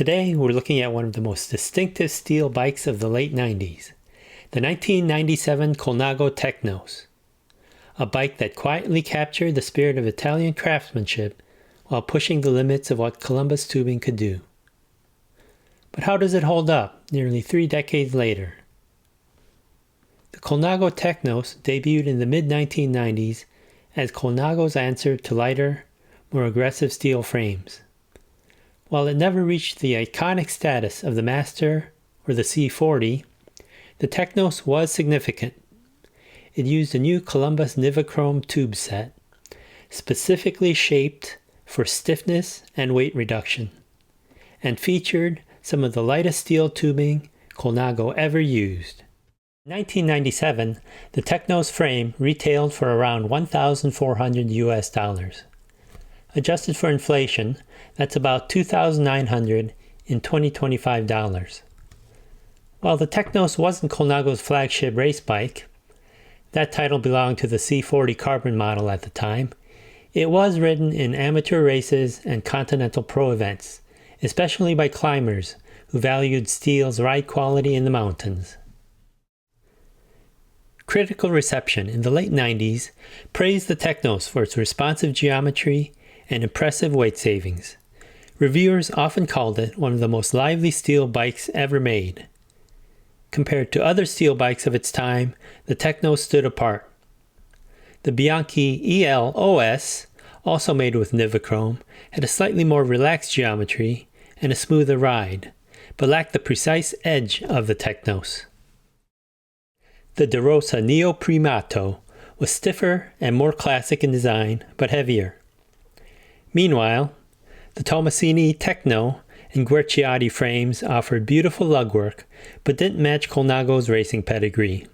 Today we're looking at one of the most distinctive steel bikes of the late 90s, the 1997 Colnago Tecnos, a bike that quietly captured the spirit of Italian craftsmanship while pushing the limits of what Columbus tubing could do. But how does it hold up nearly 3 decades later? The Colnago Tecnos debuted in the mid-1990s as Colnago's answer to lighter, more aggressive steel frames. While it never reached the iconic status of the Master or the C40, the Tecnos was significant. It used a new Columbus Nivachrome tube set, specifically shaped for stiffness and weight reduction, and featured some of the lightest steel tubing Colnago ever used. In 1997, the Tecnos frame retailed for around $1,400 US. Adjusted for inflation, that's about $2,900 in 2025 dollars. While the Tecnos wasn't Colnago's flagship race bike, that title belonged to the C40 carbon model at the time, it was ridden in amateur races and Continental Pro events, especially by climbers who valued steel's ride quality in the mountains. Critical reception in the late 90s praised the Tecnos for its responsive geometry and impressive weight savings. Reviewers often called it one of the most lively steel bikes ever made. Compared to other steel bikes of its time, the Tecnos stood apart. The Bianchi EL-OS, also made with Nivachrome, had a slightly more relaxed geometry and a smoother ride, but lacked the precise edge of the Tecnos. The DeRosa Neo Primato was stiffer and more classic in design, but heavier. Meanwhile, the Tomasini Tecno and Guerciotti frames offered beautiful lugwork, but didn't match Colnago's racing pedigree.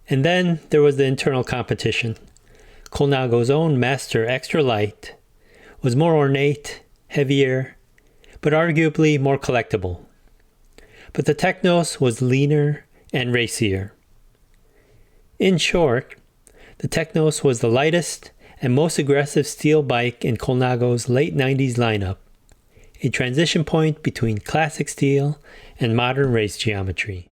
And then there was the internal competition. Colnago's own Master Extra Light was more ornate, heavier, but arguably more collectible. But the Tecnos was leaner and racier. In short, the Tecnos was the lightest and most aggressive steel bike in Colnago's late 90s lineup, a transition point between classic steel and modern race geometry.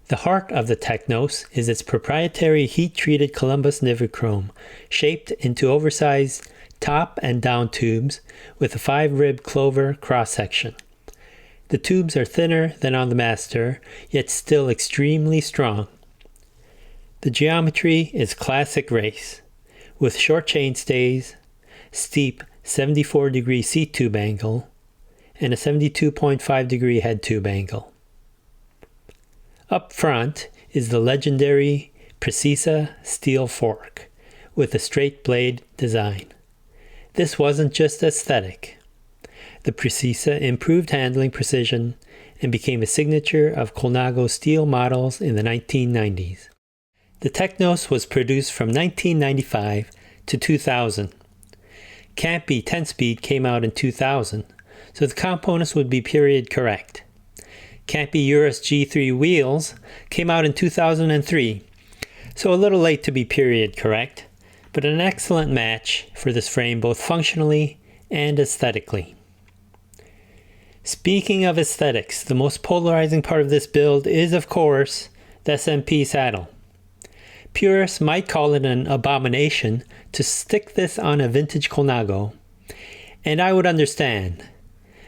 The heart of the Tecnos is its proprietary heat-treated Columbus Nivachrome, shaped into oversized top and down tubes with a 5-rib clover cross-section. The tubes are thinner than on the Master, yet still extremely strong. The geometry is classic race, with short chainstays, steep 74-degree seat tube angle, and a 72.5-degree head tube angle. Up front is the legendary Precisa steel fork with a straight blade design. This wasn't just aesthetic. The Precisa improved handling precision and became a signature of Colnago steel models in the 1990s. The Tecnos was produced from 1995 to 2000. Campy 10-speed came out in 2000, so the components would be period correct. Campy Urus G3 wheels came out in 2003, so a little late to be period correct, but an excellent match for this frame both functionally and aesthetically. Speaking of aesthetics, the most polarizing part of this build is, of course, the SMP saddle. Purists might call it an abomination to stick this on a vintage Colnago, and I would understand,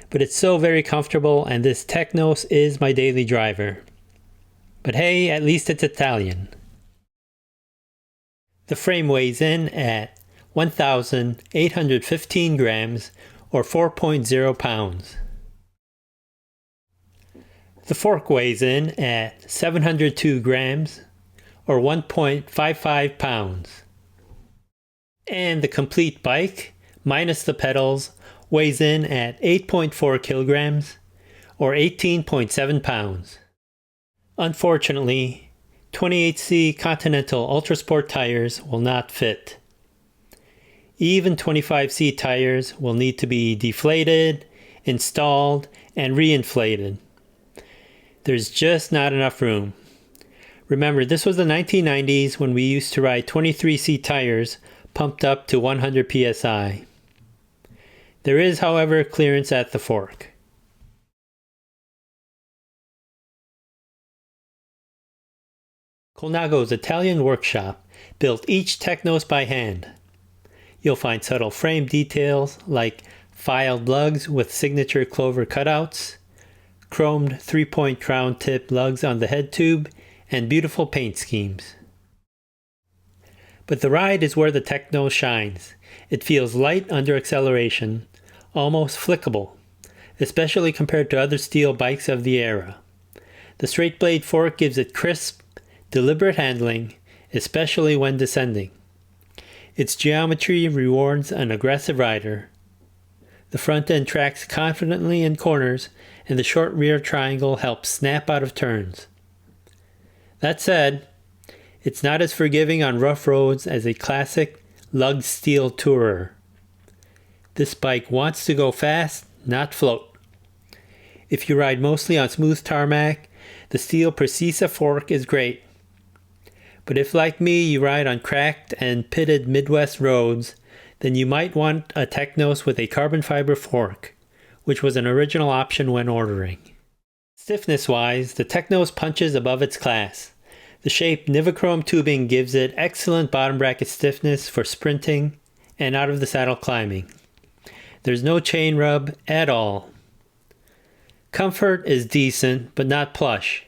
but it's so very comfortable and this Tecnos is my daily driver. But hey, at least it's Italian. The frame weighs in at 1,815 grams or 4.0 pounds. The fork weighs in at 702 grams or 1.55 pounds. And the complete bike, minus the pedals, weighs in at 8.4 kilograms or 18.7 pounds. Unfortunately, 28C Continental Ultrasport tires will not fit. Even 25C tires will need to be deflated, installed, and reinflated. There's just not enough room. Remember, this was the 1990s when we used to ride 23C tires pumped up to 100 psi. There is, however, clearance at the fork. Colnago's Italian workshop built each Tecnos by hand. You'll find subtle frame details like filed lugs with signature clover cutouts, chromed 3-point crown tip lugs on the head tube, and beautiful paint schemes. But the ride is where the Tecnos shines. It feels light under acceleration, almost flickable, especially compared to other steel bikes of the era. The straight blade fork gives it crisp, deliberate handling, especially when descending. Its geometry rewards an aggressive rider. The front end tracks confidently in corners, and the short rear triangle helps snap out of turns. That said, it's not as forgiving on rough roads as a classic lugged steel tourer. This bike wants to go fast, not float. If you ride mostly on smooth tarmac, the steel Precisa fork is great. But if, like me, you ride on cracked and pitted Midwest roads, then you might want a Tecnos with a carbon fiber fork, which was an original option when ordering. Stiffness-wise, the Tecnos punches above its class. The shaped Nivachrome tubing gives it excellent bottom bracket stiffness for sprinting and out of the saddle climbing. There's no chain rub at all. Comfort is decent, but not plush.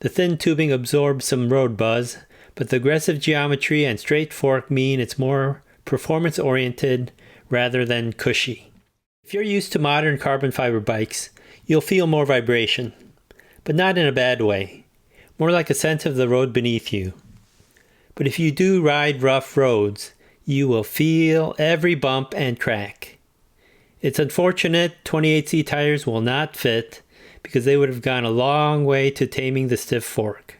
The thin tubing absorbs some road buzz, but the aggressive geometry and straight fork mean it's more performance-oriented rather than cushy. If you're used to modern carbon fiber bikes, you'll feel more vibration, but not in a bad way, more like a sense of the road beneath you. But if you do ride rough roads, you will feel every bump and crack. It's unfortunate 28C tires will not fit because they would have gone a long way to taming the stiff fork.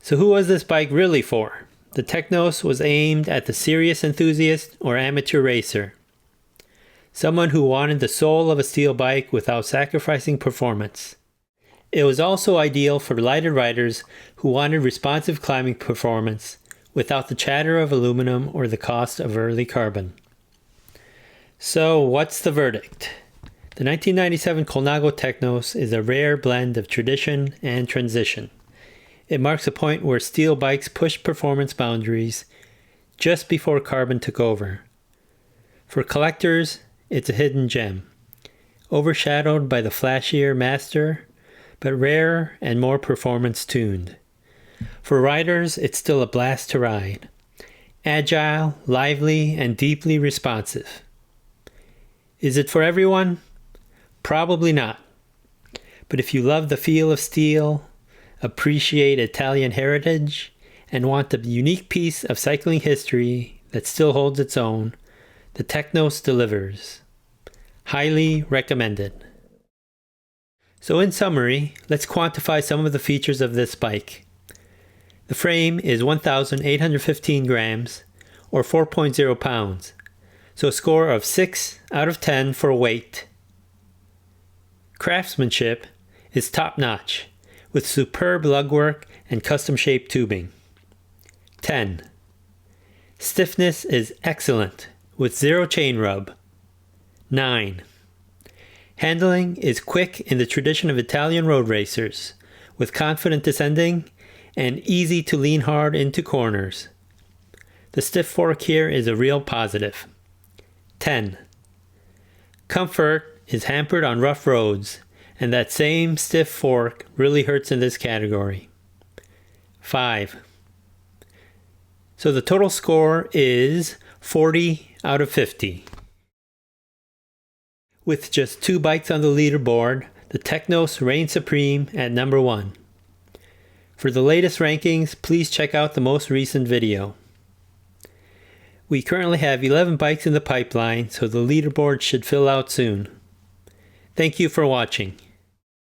So who was this bike really for? The Tecnos was aimed at the serious enthusiast or amateur racer. Someone who wanted the soul of a steel bike without sacrificing performance. It was also ideal for lighter riders who wanted responsive climbing performance without the chatter of aluminum or the cost of early carbon. So what's the verdict? The 1997 Colnago Tecnos is a rare blend of tradition and transition. It marks a point where steel bikes pushed performance boundaries just before carbon took over. For collectors, it's a hidden gem, overshadowed by the flashier Master, but rarer and more performance-tuned. For riders, it's still a blast to ride. Agile, lively, and deeply responsive. Is it for everyone? Probably not. But if you love the feel of steel, appreciate Italian heritage, and want a unique piece of cycling history that still holds its own, the Tecnos delivers. Highly recommended. So in summary, let's quantify some of the features of this bike. The frame is 1,815 grams, or 4.0 pounds, so a score of 6 out of 10 for weight. Craftsmanship is top-notch, with superb lugwork and custom-shaped tubing. 10. Stiffness is excellent, with zero chain rub. 9. Handling is quick in the tradition of Italian road racers, with confident descending and easy to lean hard into corners. The stiff fork here is a real positive. 10. Comfort is hampered on rough roads, and that same stiff fork really hurts in this category. 5. So the total score is 40 out of 50. With just 2 bikes on the leaderboard, the Tecnos reigns supreme at number 1. For the latest rankings, please check out the most recent video. We currently have 11 bikes in the pipeline, so the leaderboard should fill out soon. Thank you for watching.